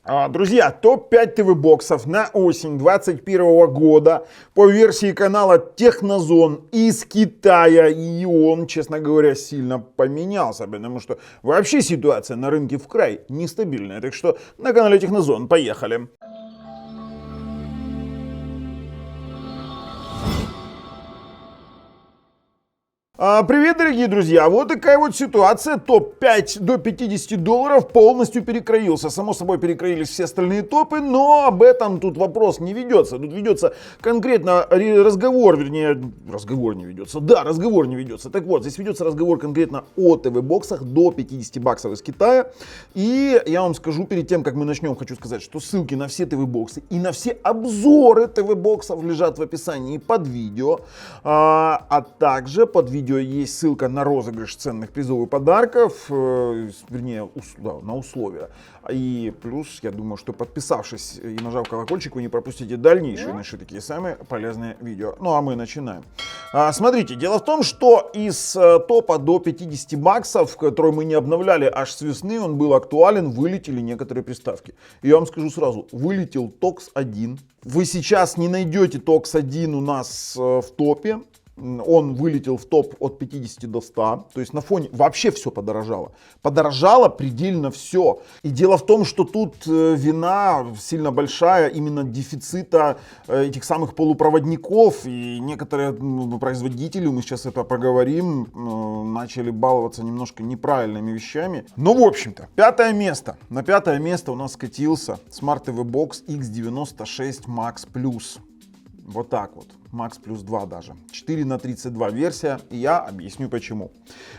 Друзья, топ-5 ТВ-боксов на осень 2021 года по версии канала Технозон из Китая. И он, честно говоря, сильно поменялся, потому что вообще ситуация на рынке в край нестабильная. Так что на канале Технозон поехали. Привет, дорогие друзья! Вот такая вот ситуация. Топ-5 до $50 полностью перекроился. Само собой, перекроились все остальные топы, но об этом тут вопрос не ведется. Тут ведется конкретно разговор, вернее, разговор не ведется. Да, разговор не ведется. Так вот, здесь ведется разговор конкретно о ТВ-боксах до $50 из Китая. И я вам скажу перед тем, как мы начнем, хочу сказать, что ссылки на все ТВ-боксы и на все обзоры ТВ-боксов лежат в описании под видео. А также под видео есть ссылка на розыгрыш ценных призов и подарков, вернее, на условия. И плюс, я думаю, что подписавшись и нажав колокольчик, вы не пропустите дальнейшие наши такие самые полезные видео. Ну а мы начинаем. Смотрите, дело в том, что из топа до $50, который мы не обновляли аж с весны, он был актуален, вылетели некоторые приставки. И я вам скажу сразу, вылетел TOX 1. Вы сейчас не найдете TOX 1 у нас в топе. Он вылетел в топ от 50 до 100, то есть на фоне вообще все подорожало. Подорожало предельно все. И дело в том, что тут вина сильно большая именно дефицита этих самых полупроводников. И некоторые производители, мы сейчас это поговорим, начали баловаться немножко неправильными вещами. Но в общем-то, пятое место. На пятое место у нас скатился Smart TV Box X96 Max Plus. Вот так вот. Max Plus 2 даже. 4х32 версия. И я объясню почему.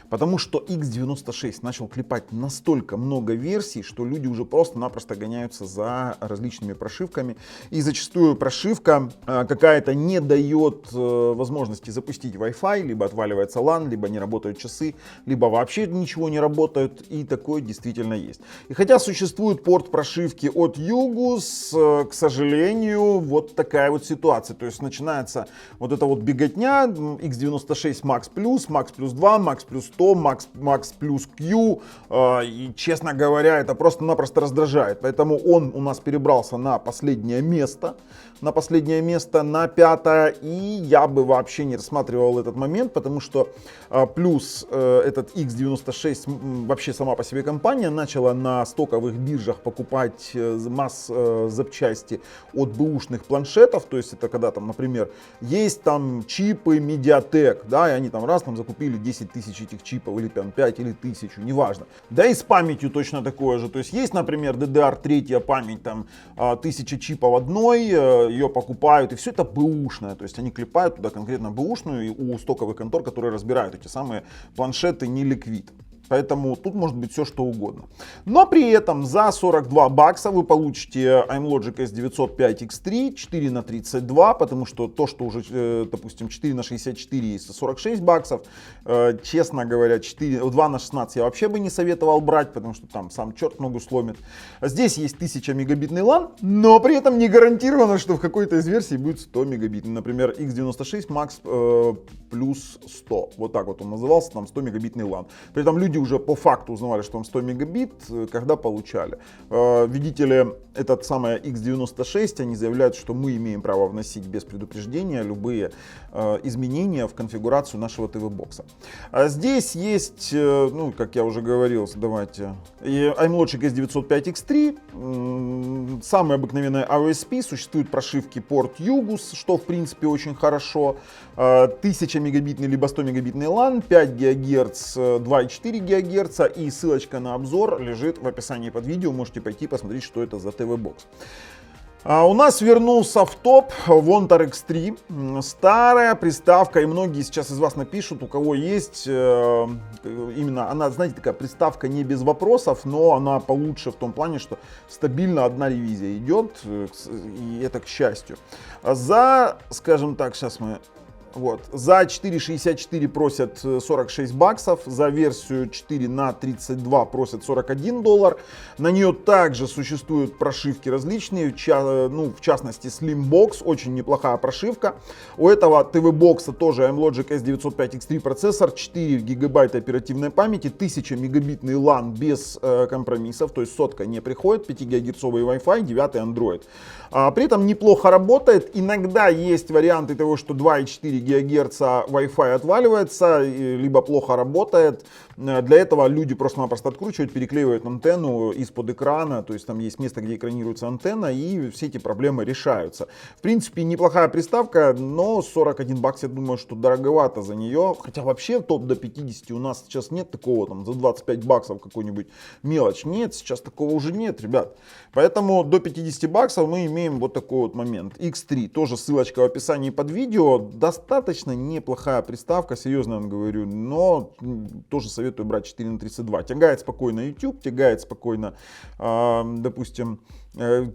Потому что X96 начал клепать настолько много версий, что люди уже просто-напросто гоняются за различными прошивками. И зачастую прошивка какая-то не дает возможности запустить Wi-Fi. Либо отваливается LAN, либо не работают часы, либо вообще ничего не работает. И такое действительно есть. И хотя существует порт прошивки от Yugus, к сожалению, вот такая вот ситуация. То есть начинается вот эта вот беготня, X96 Max Plus, Max Plus 2, Max Plus 100, Max Plus Q. И, честно говоря, это просто-напросто раздражает. Поэтому он у нас перебрался на последнее место. На пятое. И я бы вообще не рассматривал этот момент, потому что плюс этот X96, вообще сама по себе компания, начала на стоковых биржах покупать запчасти от бэушных планшетов. То есть это когда там, например, есть там чипы Mediatek, да, и они там раз там закупили 10 тысяч этих чипов, или там 5, или 1000, неважно. Да и с памятью точно такое же. То есть есть, например, DDR3 память, там 1000 чипов одной, ее покупают, и все это бэушное. То есть они клепают туда конкретно бэушную у стоковых контор, которые разбирают эти самые планшеты не ликвид. Поэтому тут может быть все что угодно. Но при этом за $42 вы получите iMlogic S905X3 4х32, потому что то, что уже, допустим, 4х64 есть за $46, честно говоря, 2х16 я вообще бы не советовал брать, потому что там сам черт ногу сломит. Здесь есть 1000 мегабитный LAN, но при этом не гарантировано, что в какой-то из версий будет 100 мегабитный. Например, X96 Max плюс 100. Вот так вот он назывался, там 100 мегабитный LAN. При этом люди уже по факту узнавали, что он 100 мегабит, когда получали. Видите ли, этот самый X96, они заявляют, что мы имеем право вносить без предупреждения любые изменения в конфигурацию нашего ТВ-бокса. Здесь есть, ну, как я уже говорил, давайте, iMlogic S905X3, самый обыкновенный AOSP, существуют прошивки порт Yugus, что в принципе очень хорошо, 1000 мегабитный либо 100 мегабитный LAN, 5 ГГц, 2,4 ГГц, и ссылочка на обзор лежит в описании под видео, можете пойти посмотреть, что это за ТВ-бокс. У нас вернулся в топ Vontar X3, старая приставка, и многие сейчас из вас напишут, у кого есть именно она, знаете, такая приставка не без вопросов, но она получше в том плане, что стабильно одна ревизия идет, и это к счастью. За, скажем так, сейчас мы Вот. За 4.64 просят 46 баксов, за версию 4 на 32 просят 41 доллар. На нее также существуют прошивки различные, в частности Slimbox, очень неплохая прошивка. У этого TV-бокса тоже Amlogic S905X3 процессор, 4 гигабайта оперативной памяти, 1000 мегабитный LAN без компромиссов, то есть сотка не приходит, 5 гигагерцовый Wi-Fi, 9 Android. При этом неплохо работает, иногда есть варианты того, что 2,4 ГГц Wi-Fi отваливается, либо плохо работает. Для этого люди просто-напросто откручивают, переклеивают антенну из-под экрана, то есть там есть место, где экранируется антенна, и все эти проблемы решаются. В принципе, неплохая приставка, но 41 бакс, я думаю, что дороговато за нее. Хотя вообще топ до 50 у нас сейчас нет такого, там за 25 баксов какой-нибудь мелочь. Нет, сейчас такого уже нет, ребят. Поэтому до 50 баксов мы имеем вот такой вот момент. X3, тоже ссылочка в описании под видео. Достаточно неплохая приставка, серьезно вам говорю, но тоже советую брать 4 на 32. Тягает спокойно YouTube, тягает спокойно, допустим,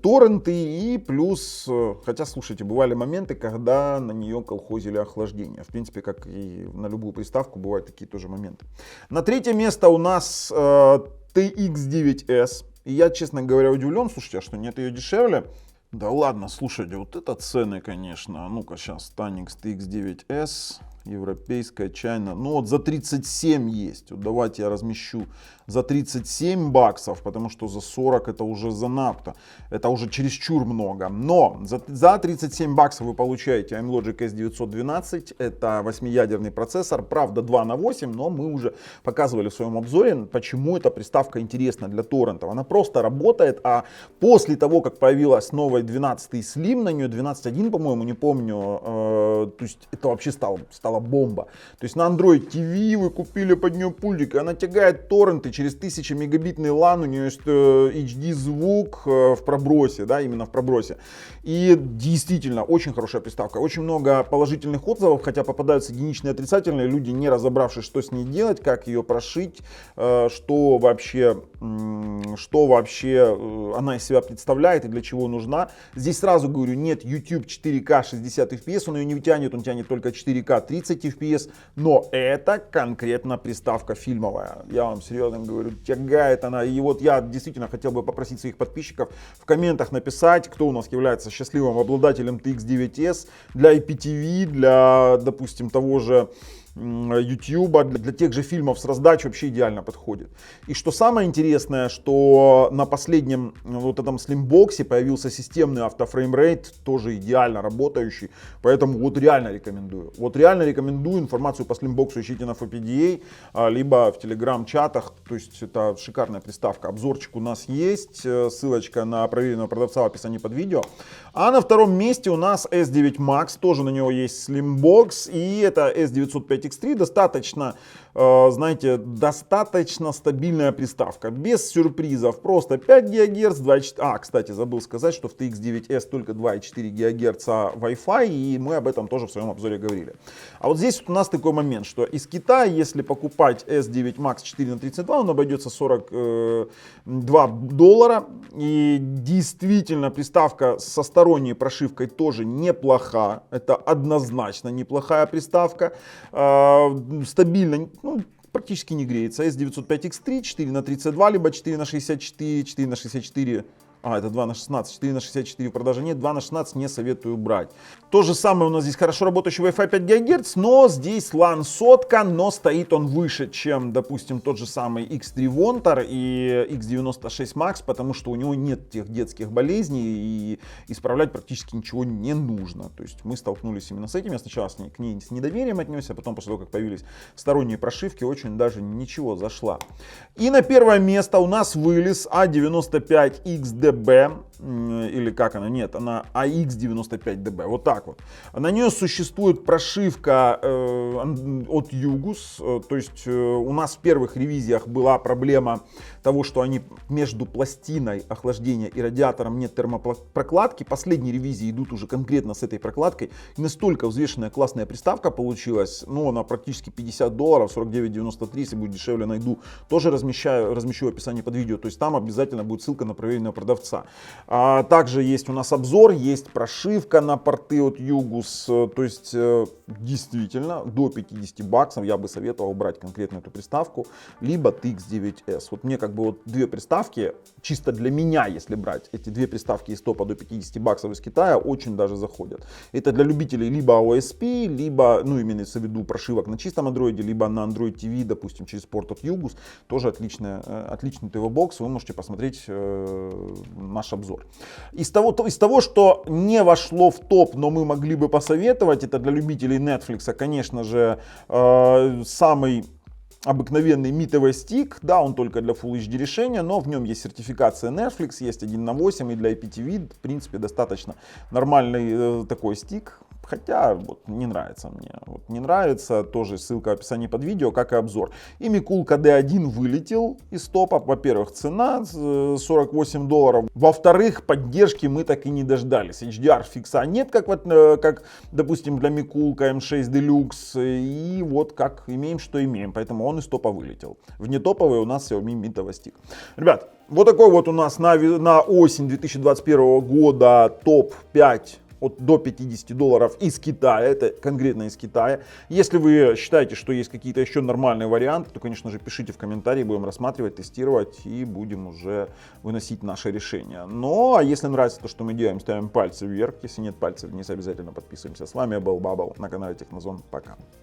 торренты и плюс, хотя, слушайте, бывали моменты, когда на нее колхозили охлаждение. В принципе, как и на любую приставку, бывают такие тоже моменты. На третье место у нас TX9S. И я, честно говоря, удивлен, слушайте, а что нет ее дешевле? Да ладно, слушайте, вот это цены, конечно. Ну-ка, сейчас Tanix TX9S, европейская, чайная. Ну вот за 37 есть. Вот давайте я размещу за 37 баксов, потому что за 40 это уже занадто. Это уже чересчур много. Но за 37 баксов вы получаете Amlogic S912. Это 8-ядерный процессор. Правда 2 на 8, но мы уже показывали в своем обзоре, почему эта приставка интересна для торрентов. Она просто работает, а после того, как появилась новая 12 Slim, на нее 12.1, по-моему, не помню, то есть это вообще стала бомба. То есть на Android TV вы купили под нее пультик, и она тягает торренты через 1000 мегабитный LAN, у нее есть HD звук в пробросе, да, именно в пробросе. И действительно, очень хорошая приставка, очень много положительных отзывов, хотя попадаются единичные отрицательные, люди, не разобравшись, что с ней делать, как ее прошить, что вообще она из себя представляет и для чего нужна. Здесь сразу говорю, нет YouTube 4К 60 FPS, он ее не тянет, он тянет только 4К 30 FPS, но это конкретно приставка фильмовая. Я вам серьезно говорю, тягает она. И вот я действительно хотел бы попросить своих подписчиков в комментах написать, кто у нас является счастливым обладателем TX9S для IPTV, для, допустим, того же YouTube, для тех же фильмов с раздачей вообще идеально подходит. И что самое интересное, что на последнем вот этом Slimbox появился системный автофреймрейт, тоже идеально работающий, поэтому вот реально рекомендую. Вот реально рекомендую, информацию по Slimbox ищите на FPDA, либо в телеграм-чатах, то есть это шикарная приставка. Обзорчик у нас есть, ссылочка на проверенного продавца в описании под видео. А на втором месте у нас S9 Max, тоже на него есть Slimbox, и это S905X3, достаточно, знаете, достаточно стабильная приставка, без сюрпризов, просто 5 ГГц, 2,4, кстати, забыл сказать, что в TX9S только 2,4 ГГц Wi-Fi, и мы об этом тоже в своем обзоре говорили. А вот здесь вот у нас такой момент, что из Китая, если покупать S9 Max 4 на 32, он обойдется 42 доллара, и действительно приставка со сторонней прошивкой тоже неплоха, это однозначно неплохая приставка, стабильно, практически не греется. S905X3, 4 на 32, либо 4 на 64, 4 на 64. Это 2 на 16, 4 на 64 в продаже нет, 2 на 16 не советую брать. То же самое у нас здесь хорошо работающий Wi-Fi 5 ГГц, но здесь LAN сотка, но стоит он выше, чем, допустим, тот же самый X3 Vontar и X96 Max, потому что у него нет тех детских болезней и исправлять практически ничего не нужно. То есть мы столкнулись именно с этим, я сначала к ней с недоверием отнесся, а потом после того, как появились сторонние прошивки, очень даже ничего зашла. И на первое место у нас вылез A95XDB, или как она, нет, она AX95DB, вот так вот. На нее существует прошивка от Yugus, то есть у нас в первых ревизиях была проблема того, что они между пластиной охлаждения и радиатором нет термопрокладки. Последние ревизии идут уже конкретно с этой прокладкой. И настолько взвешенная классная приставка получилась, она практически 50 долларов, 49,93, если будет дешевле, найду. Тоже размещу в описании под видео, то есть там обязательно будет ссылка на проверенного продавца. Также есть у нас обзор, есть прошивка на порты от Yugus. То есть действительно до 50 баксов я бы советовал брать конкретно эту приставку, либо TX9S. Вот мне как бы вот две приставки, чисто для меня, если брать, эти две приставки из топа до 50 баксов из Китая очень даже заходят. Это для любителей либо OSP, либо, ну имеется в виду прошивок на чистом Android, либо на Android TV, допустим, через порт от Yugus. Тоже отличный ТВ-бокс, вы можете посмотреть наш обзор. Из того, что не вошло в топ, но мы могли бы посоветовать, это для любителей Netflix, конечно же, самый обыкновенный Mi TV Stick, да, он только для Full HD решения, но в нем есть сертификация Netflix, есть 1.8 и для IPTV, в принципе, достаточно нормальный такой стик. Хотя вот не нравится мне. Вот, не нравится, тоже ссылка в описании под видео, как и обзор. И Mi Cool KD1 вылетел из топа. Во-первых, цена $48. Во-вторых, поддержки мы так и не дождались. HDR фикса нет, как допустим, для Mi Cool M6 Deluxe. И вот как имеем, что имеем. Поэтому он из топа вылетел. Вне топовый у нас Xiaomi Mi TV Stick. Ребят, вот такой вот у нас на осень 2021 года топ-5 до $50 из Китая, это конкретно из Китая. Если вы считаете, что есть какие-то еще нормальные варианты, то, конечно же, пишите в комментарии, будем рассматривать, тестировать и будем уже выносить наше решение. Ну, а если нравится то, что мы делаем, ставим пальцы вверх, если нет пальцев вниз, обязательно подписываемся. С вами был Бабл на канале Технозон. Пока.